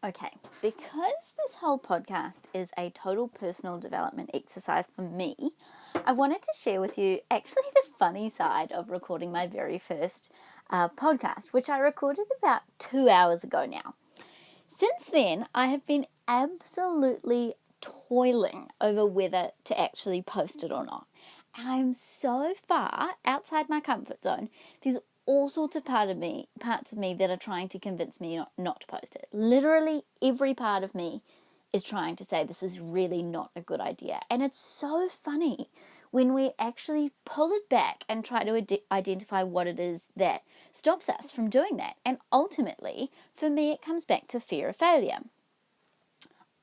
Okay, because this whole podcast is a total personal development exercise for me, I wanted to share with you actually the funny side of recording my very first podcast, which I recorded about 2 hours ago now. Since then, I have been absolutely toiling over whether to actually post it or not. I'm so far outside my comfort zone. There's all sorts of parts of me that are trying to convince me not to post it. Literally every part of me is trying to say this is really not a good idea. And it's so funny when we actually pull it back and try to identify what it is that stops us from doing that. And ultimately, for me, it comes back to fear of failure.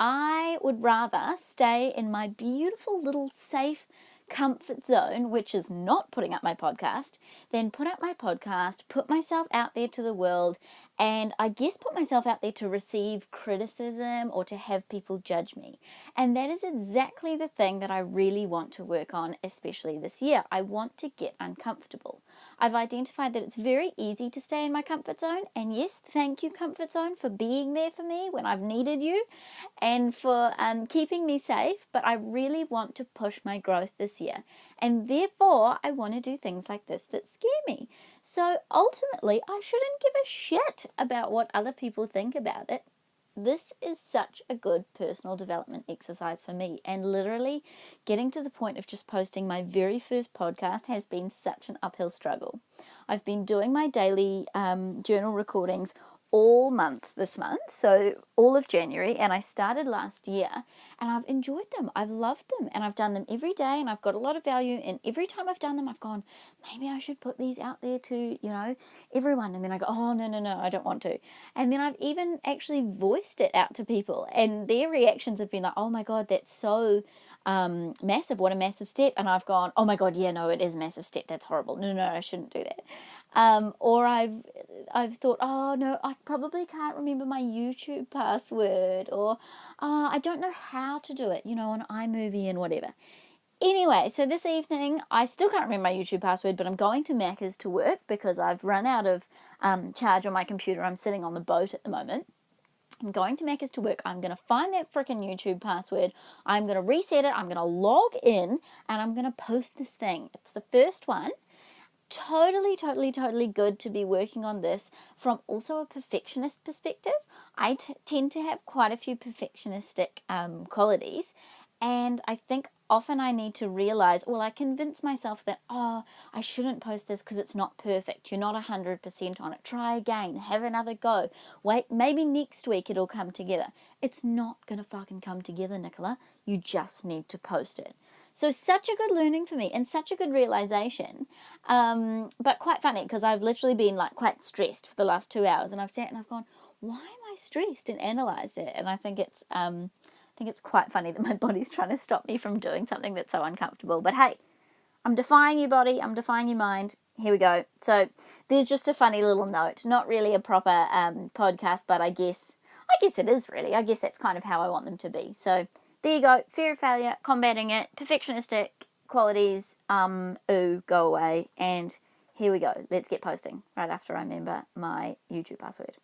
I would rather stay in my beautiful little safe comfort zone, which is not putting up my podcast, then put up my podcast, put myself out there to the world, and I guess put myself out there to receive criticism or to have people judge me. And that is exactly the thing that I really want to work on, especially this year. I want to get uncomfortable. I've identified that it's very easy to stay in my comfort zone, and yes, thank you, comfort zone, for being there for me when I've needed you and for keeping me safe, but I really want to push my growth this year, and therefore I want to do things like this that scare me. So ultimately, I shouldn't give a shit about what other people think about it. This is such a good personal development exercise for me, and literally getting to the point of just posting my very first podcast has been such an uphill struggle. I've been doing my daily journal recordings all month this month, so all of January, and I started last year, and I've enjoyed them. I've loved them, and I've done them every day, and I've got a lot of value, and every time I've done them, I've gone, maybe I should put these out there to, everyone, and then I go, oh, no, I don't want to. And then I've even actually voiced it out to people, and their reactions have been like, oh my God, that's so massive, what a massive step. And I've gone, oh my God, yeah, no, it is a massive step, that's horrible, no, I shouldn't do that. Or I've thought, oh no, I probably can't remember my YouTube password, or I don't know how to do it, on iMovie and whatever. Anyway, so this evening, I still can't remember my YouTube password, but I'm going to Macca's to work because I've run out of charge on my computer. I'm sitting on the boat at the moment. I'm going to Macca's to work. I'm going to find that freaking YouTube password. I'm going to reset it. I'm going to log in, and I'm going to post this thing. It's the first one. Totally good to be working on this from also a perfectionist perspective. I tend to have quite a few perfectionistic qualities, and I think often I need to realize, I convince myself that, I shouldn't post this because it's not perfect. You're not 100% on it. Try again. Have another go. Wait, maybe next week it'll come together. It's not going to fucking come together, Nicola. You just need to post it. So such a good learning for me and such a good realization, but quite funny because I've literally been quite stressed for the last 2 hours, and I've sat and I've gone, why am I stressed, and analyzed it, and I think it's quite funny that my body's trying to stop me from doing something that's so uncomfortable. But hey, I'm defying you, body. I'm defying your mind. Here we go. So there's just a funny little note, not really a proper podcast, but I guess it is really. I guess that's kind of how I want them to be. So there you go. Fear of failure, combating it, perfectionistic qualities, go away, and here we go. Let's get posting right after I remember my YouTube password.